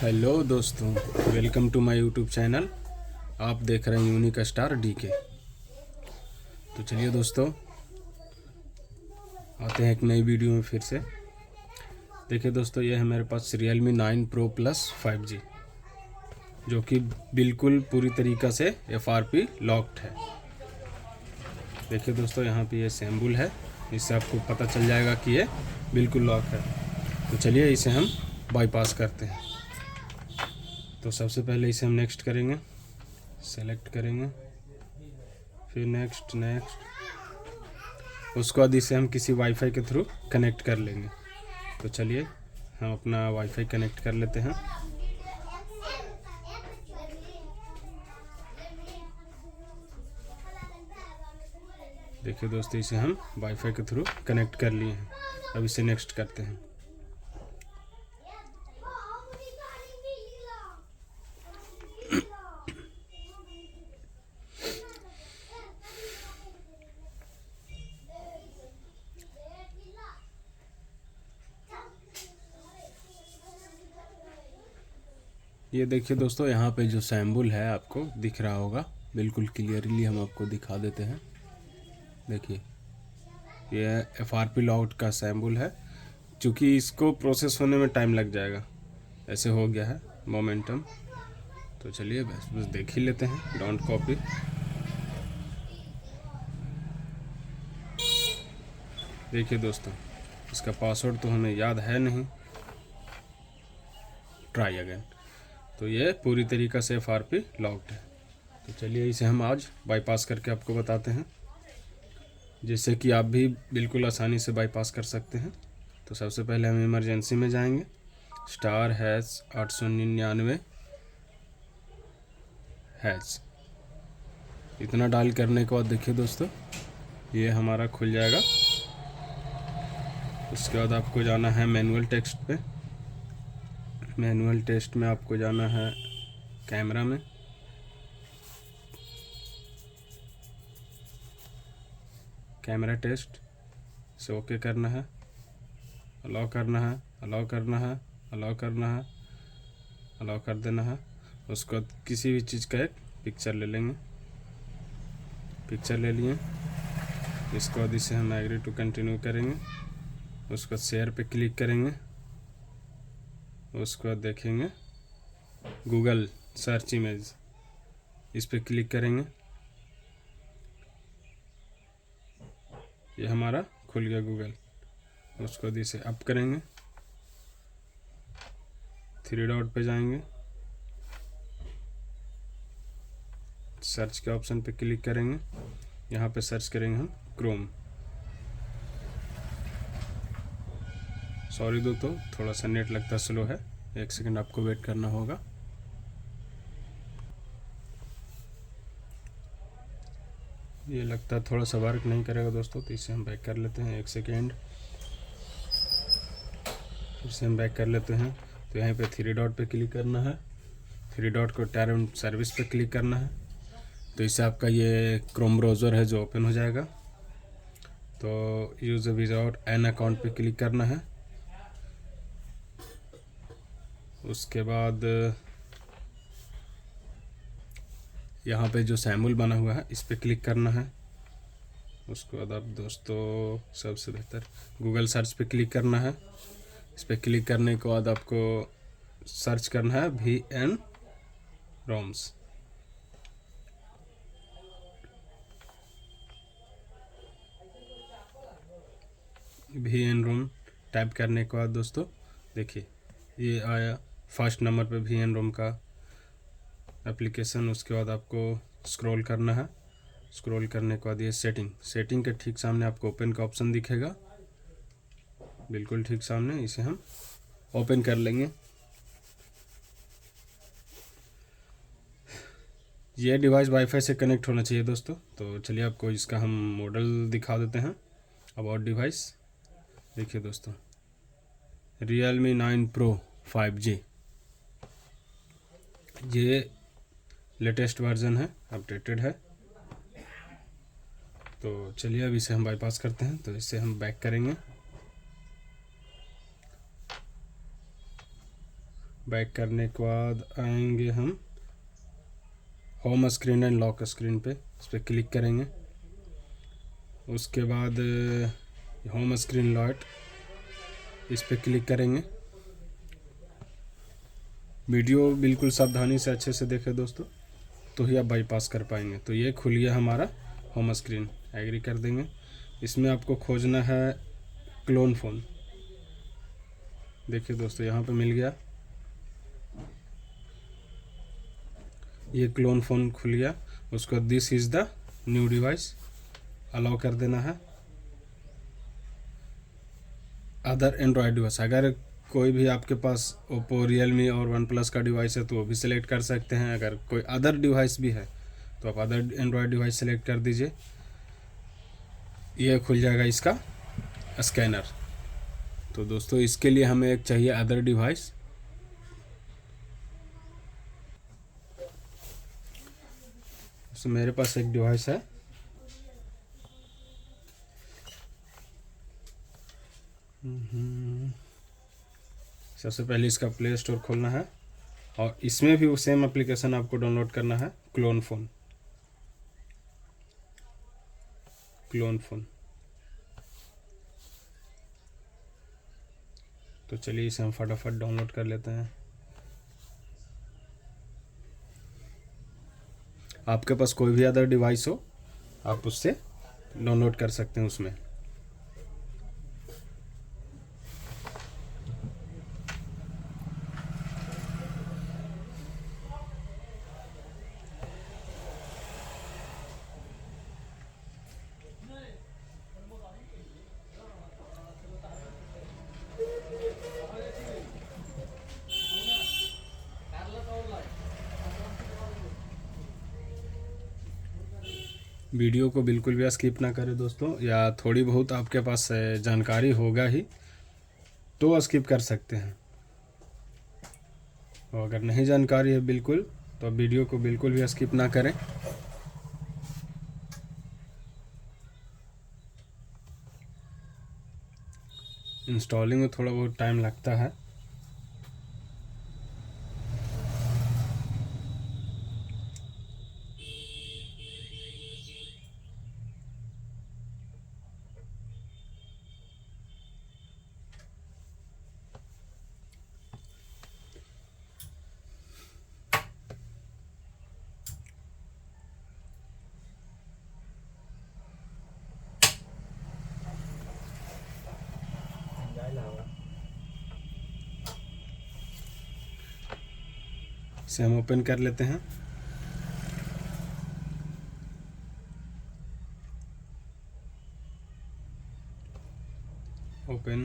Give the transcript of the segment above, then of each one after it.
Hello दोस्तों, welcome to my YouTube channel. आप देख रहे हैं यूनिक स्टार डीके। तो चलिए दोस्तों, आते हैं एक नई वीडियो में फिर से। देखिए दोस्तों, ये है मेरे पास Realme 9 Pro Plus 5G, जो कि बिल्कुल पूरी तरीक़ा से FRP लॉक्ड है। देखिए दोस्तों, यहाँ पे ये सिंबल है, इससे आपको पता चल जाएगा कि ये बिल्कुल लॉक है। तो चलिए इसे हम बाईपास करते हैं। तो सबसे पहले इसे हम नेक्स्ट करेंगे, सेलेक्ट करेंगे, फिर नेक्स्ट। उसके बाद इसे हम किसी वाईफाई के थ्रू कनेक्ट कर लेंगे। तो चलिए हम अपना वाईफाई कनेक्ट कर लेते हैं। देखिए दोस्तों, इसे हम वाईफाई के थ्रू कनेक्ट कर लिए हैं। अब इसे नेक्स्ट करते हैं। ये देखिए दोस्तों, यहाँ पे जो सिंबल है आपको दिख रहा होगा, बिल्कुल क्लियरली हम आपको दिखा देते हैं। देखिए, ये FRP लॉक्ड का सिंबल है। चूँकि इसको प्रोसेस होने में टाइम लग जाएगा, ऐसे हो गया है मोमेंटम। तो चलिए बस देख ही लेते हैं, डोंट कॉपी। देखिए दोस्तों, इसका पासवर्ड तो हमें याद है नहीं। Try again. तो ये पूरी तरीक़ा से FRP लॉक्ड है। तो चलिए इसे हम आज बाईपास करके आपको बताते हैं, जिससे कि आप भी बिल्कुल आसानी से बाईपास कर सकते हैं। तो सबसे पहले हम इमरजेंसी में जाएंगे, *899#। इतना डायल करने के बाद देखिए दोस्तों, ये हमारा खुल जाएगा। उसके बाद आपको जाना है मैनुअल टेक्स्ट पे। मैनुअल टेस्ट में आपको जाना है कैमरा में। कैमरा टेस्ट से ओके करना है, अलाउ करना है, अलाउ करना है, अलाउ करना है, अलाउ कर देना है। उसको किसी भी चीज़ का एक पिक्चर ले लेंगे। पिक्चर ले लिए, इसके बाद इसे हम एग्री टू कंटिन्यू करेंगे। उसको शेयर पे क्लिक करेंगे। उसके बाद देखेंगे गूगल सर्च इमेज, इस पे क्लिक करेंगे। ये हमारा खुल गया गूगल। उसको इसे अप करेंगे, 3 डॉट पे जाएंगे, सर्च के ऑप्शन पे क्लिक करेंगे। यहाँ पे सर्च करेंगे हम क्रोम। सॉरी दोस्तों, थोड़ा सा नेट लगता स्लो है, 1 सेकंड आपको वेट करना होगा। ये लगता है थोड़ा सा वर्क नहीं करेगा दोस्तों, तो इसे हम बैक कर लेते हैं। 1 सेकेंड, फिर से हम बैक कर लेते हैं। तो यहाँ पे 3 डॉट पे क्लिक करना है, 3 डॉट को टर्म सर्विस पे क्लिक करना है। तो इससे आपका ये क्रोम ब्राउज़र है जो ओपन हो जाएगा। तो यूज़ विदाउट एन अकाउंट पे क्लिक करना है। उसके बाद यहाँ पे जो सिंबल बना हुआ है इस पे क्लिक करना है। उसके बाद आप दोस्तों सबसे बेहतर गूगल सर्च पे क्लिक करना है। इस पर क्लिक करने के बाद आपको सर्च करना है VN ROMs। VN ROM type करने के बाद दोस्तों देखिए, ये आया फर्स्ट नंबर पे VN ROM का एप्लीकेशन। उसके बाद आपको स्क्रॉल करना है। स्क्रॉल करने के बाद ये सेटिंग के ठीक सामने आपको ओपन का ऑप्शन दिखेगा, बिल्कुल ठीक सामने। इसे हम ओपन कर लेंगे। ये डिवाइस वाईफाई से कनेक्ट होना चाहिए दोस्तों। तो चलिए आपको इसका हम मॉडल दिखा देते हैं। अबाउट डिवाइस देखिए दोस्तों, Realme 9 Pro 5G, ये लेटेस्ट वर्जन है, अपडेटेड है। तो चलिए अब इसे हम बाईपास करते हैं। तो इसे हम बैक करेंगे। बैक करने के बाद आएंगे हम home screen and lock screen पे, इस पर क्लिक करेंगे। उसके बाद होम स्क्रीन लॉक, इस पर क्लिक करेंगे। वीडियो बिल्कुल सावधानी से अच्छे से देखें दोस्तों, तो ही आप बाईपास कर पाएंगे। तो ये खुल गया हमारा होम स्क्रीन, एग्री कर देंगे। इसमें आपको खोजना है क्लोन फ़ोन। देखिए दोस्तों यहाँ पे मिल गया, ये क्लोन फ़ोन खुल गया। उसको this is the new device allow कर देना है। अदर एंड्रॉयड डिवाइस, अगर कोई भी आपके पास ओप्पो, रियलमी और वन प्लस का डिवाइस है तो वो भी सिलेक्ट कर सकते हैं। अगर कोई अदर डिवाइस भी है तो आप अदर एंड्रॉयड डिवाइस सेलेक्ट कर दीजिए। ये खुल जाएगा इसका स्कैनर। तो दोस्तों इसके लिए हमें एक चाहिए अदर डिवाइस। तो मेरे पास एक डिवाइस है, सबसे पहले इसका प्ले स्टोर खोलना है और इसमें भी वो सेम एप्लीकेशन आपको डाउनलोड करना है, क्लोन फ़ोन। क्लोन फ़ोन, तो चलिए इसे हम फटाफट डाउनलोड कर लेते हैं। आपके पास कोई भी अदर डिवाइस हो आप उससे डाउनलोड कर सकते हैं उसमें। वीडियो को बिल्कुल भी स्किप ना करें दोस्तों, या थोड़ी बहुत आपके पास जानकारी होगा ही तो स्किप कर सकते हैं। और अगर नहीं जानकारी है बिल्कुल तो वीडियो को बिल्कुल भी स्किप ना करें। इंस्टॉलिंग में थोड़ा बहुत टाइम लगता है। इसे हम ओपन कर लेते हैं। Open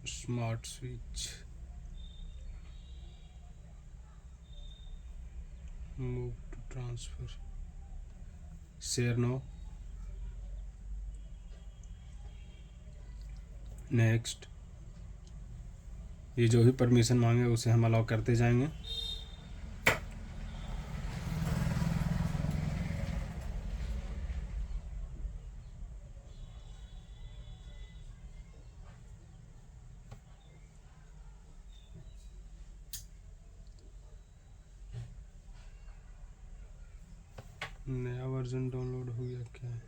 smart switch, move to transfer, share no, next. ये जो भी परमिशन मांगे उसे हम अलाउ करते जाएंगे। नया वर्जन डाउनलोड हो गया क्या?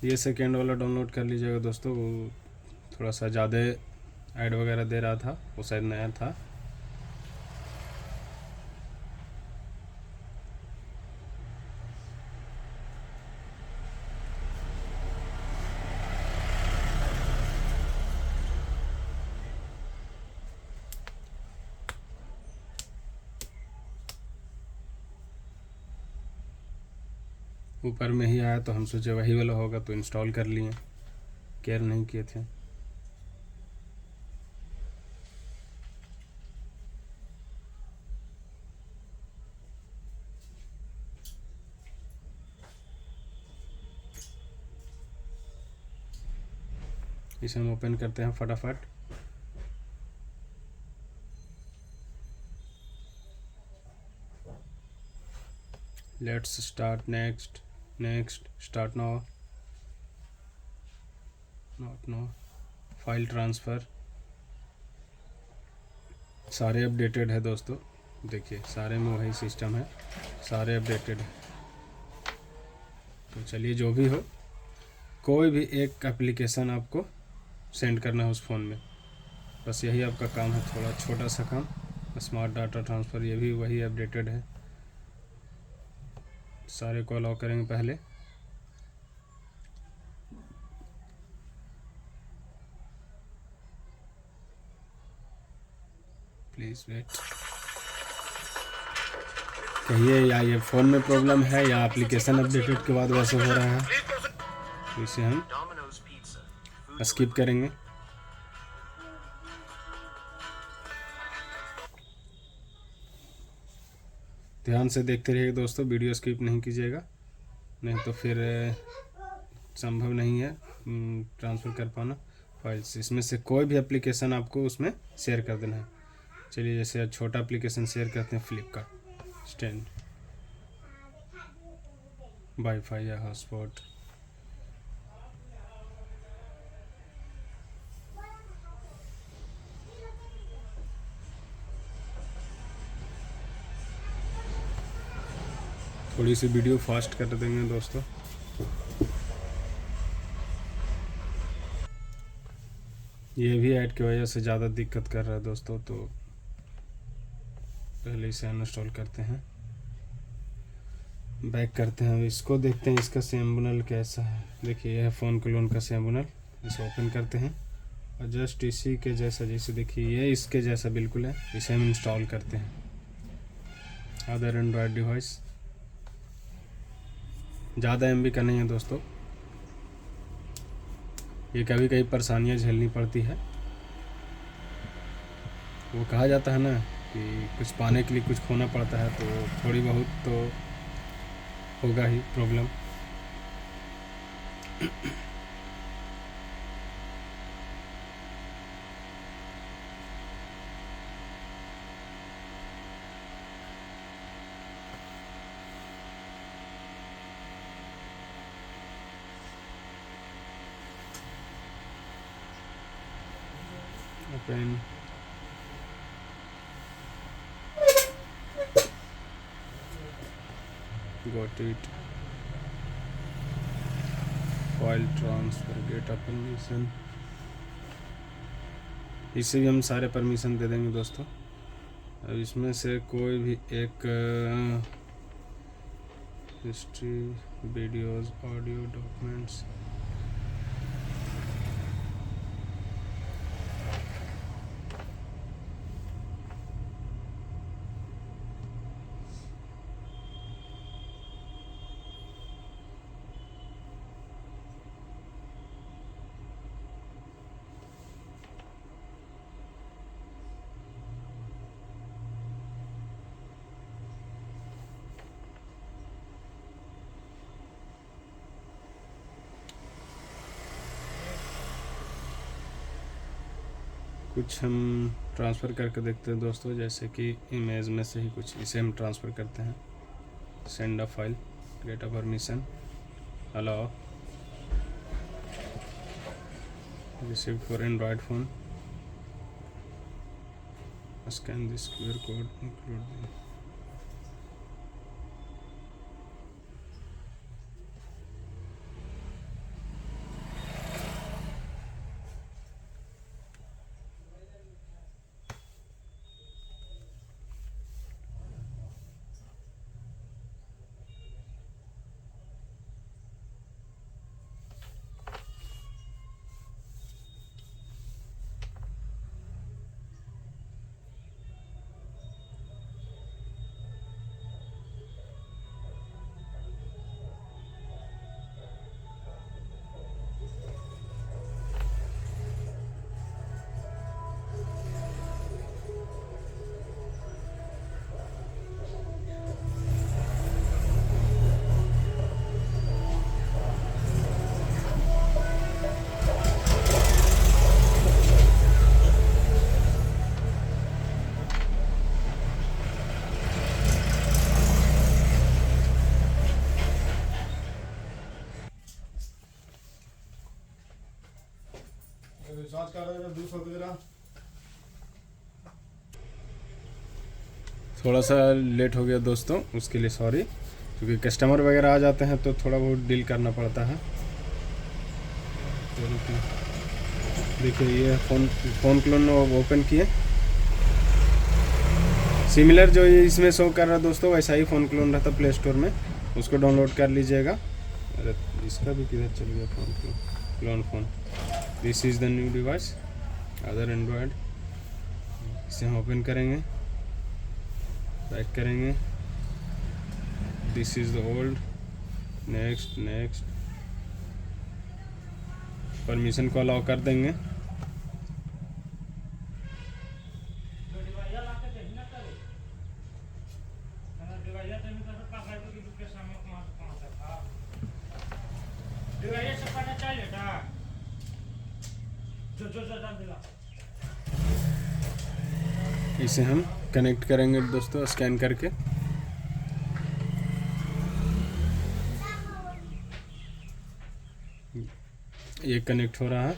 ये सेकेंड वाला डाउनलोड कर लीजिएगा दोस्तों, वो थोड़ा सा ज़्यादा ऐड वगैरह दे रहा था, वो शायद नया था। ऊपर में ही आया तो हम सोचे वही वाला होगा तो इंस्टॉल कर लिए, केयर नहीं किए थे। इसे हम ओपन करते हैं फटाफट। Let's start next, start now, not now, file transfer. सारे अपडेटेड है दोस्तों, देखिए सारे में वही सिस्टम है, सारे अपडेटेड है। तो चलिए जो भी हो, कोई भी एक एप्लीकेशन आपको सेंड करना है उस फ़ोन में, बस यही आपका काम है, थोड़ा छोटा सा काम। स्मार्ट डाटा ट्रांसफ़र ये भी वही अपडेटेड है। सारे को अलाउ करेंगे पहले। Please wait. कहिए या ये फ़ोन में प्रॉब्लम है या एप्लीकेशन अपडेटेड के बाद वैसे हो रहा है, तो इसे हम स्किप करेंगे। ध्यान से देखते रहिए दोस्तों, वीडियो स्किप नहीं कीजिएगा, नहीं तो फिर संभव नहीं है ट्रांसफ़र कर पाना फाइल्स। इसमें से कोई भी एप्लीकेशन आपको उसमें शेयर कर देना है। चलिए जैसे छोटा एप्लीकेशन शेयर करते हैं, फ्लिपकार्ट स्टैंड, वाईफाई या हॉटस्पॉट। थोड़ी सी वीडियो फास्ट कर देंगे दोस्तों। ये भी ऐड की वजह से ज़्यादा दिक्कत कर रहा है दोस्तों, तो पहले इसे अनइंस्टॉल करते हैं, बैक करते हैं। अब इसको देखते हैं इसका सिंबल कैसा है। देखिए यह है फ़ोन क्लोन का सिंबल। इसे ओपन करते हैं और जस्ट इसी के जैसा, जैसे देखिए ये इसके जैसा बिल्कुल है, इसे हम इंस्टॉल करते हैं। अदर एंड्रॉयड डिवाइस, ज़्यादा MB का नहीं है दोस्तों, ये कभी कभी परेशानियाँ झेलनी पड़ती है। वो कहा जाता है ना कि कुछ पाने के लिए कुछ खोना पड़ता है, तो थोड़ी बहुत तो होगा ही problem. Open, got it, file transfer, get permission. इससे भी हम सारे परमिशन दे देंगे दोस्तों। अब इसमें से कोई भी एक हिस्ट्री, वीडियोस, ऑडियो, डॉक्यूमेंट्स, कुछ हम ट्रांसफ़र करके देखते हैं दोस्तों, जैसे कि इमेज में से ही कुछ इसे हम ट्रांसफ़र करते हैं। Send a file, get a permission, allow, receive for Android phone, scan this QR code, include. थोड़ा सा लेट हो गया दोस्तों, उसके लिए सॉरी, क्योंकि कस्टमर वगैरह आ जाते हैं तो थोड़ा बहुत डील करना पड़ता है। देखिए ये फ़ोन क्लोन ओपन किए, सिमिलर जो ये इसमें शो कर रहा है दोस्तों वैसा ही फ़ोन क्लोन रहता प्ले स्टोर में, उसको डाउनलोड कर लीजिएगा। अरे इसका भी किधर चल गया phone clone phone. This is the new device other Android. इसे हम ओपन करेंगे, बैक करेंगे, this is the old, next next, permission को अलाउ कर देंगे। इसे हम कनेक्ट करेंगे दोस्तों स्कैन करके। ये कनेक्ट हो रहा है।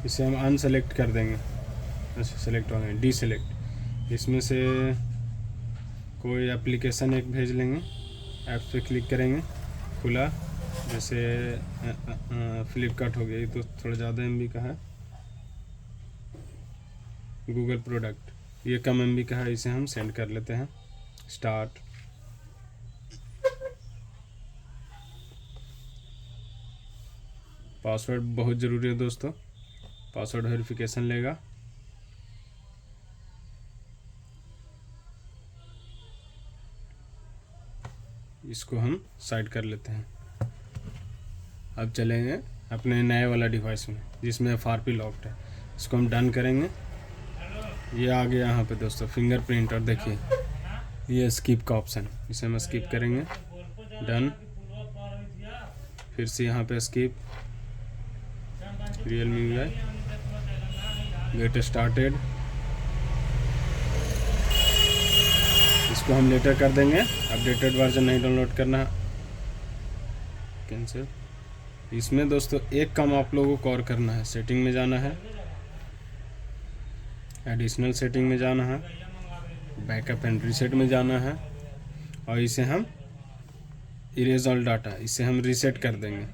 इसे हम अनसेलेक्ट कर देंगे। अच्छा सेलेक्ट हो गए, डी सेलेक्ट। इसमें से कोई एप्लीकेशन एक भेज लेंगे, ऐप्स पे क्लिक करेंगे, खुला, जैसे फ्लिपकार्ट हो गया, ये तो थोड़ा ज़्यादा MB का है। गूगल प्रोडक्ट ये कम MB का है, इसे हम सेंड कर लेते हैं। स्टार्ट। पासवर्ड बहुत ज़रूरी है दोस्तों, पासवर्ड वेरिफिकेशन लेगा। इसको हम साइड कर लेते हैं। अब चलेंगे अपने नए वाला डिवाइस में जिसमें FRP लॉक्ड है, इसको हम डन करेंगे। ये आ गया यहाँ पे दोस्तों फिंगरप्रिंट, और देखिए ये स्किप का ऑप्शन, इसे हम स्किप करेंगे, डन। फिर से यहाँ पे skip, Realme UI, get started, इसको हम लेटर कर देंगे। अपडेटेड वर्जन नहीं डाउनलोड करना, कैंसिल। इसमें दोस्तों एक काम आप लोगों को और करना है, सेटिंग में जाना है, एडिशनल सेटिंग में जाना है, बैकअप एंड रीसेट में जाना है, और इसे हम इरेज ऑल डाटा, इसे हम रीसेट कर देंगे।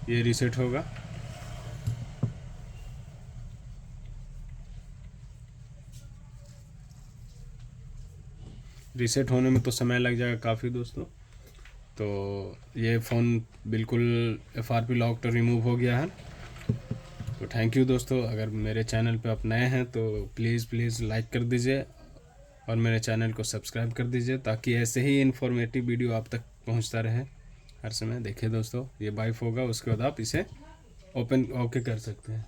ये रीसेट होगा। रीसेट होने में तो समय लग जाएगा काफ़ी दोस्तों। तो ये फ़ोन बिल्कुल FRP लॉक तो रिमूव हो गया है। तो थैंक यू दोस्तों, अगर मेरे चैनल पे आप नए हैं तो प्लीज़ लाइक कर दीजिए और मेरे चैनल को सब्सक्राइब कर दीजिए, ताकि ऐसे ही इन्फॉर्मेटिव वीडियो आप तक पहुंचता रहे हर समय। देखिए दोस्तों ये वाइफ होगा, उसके बाद आप इसे ओके कर सकते हैं।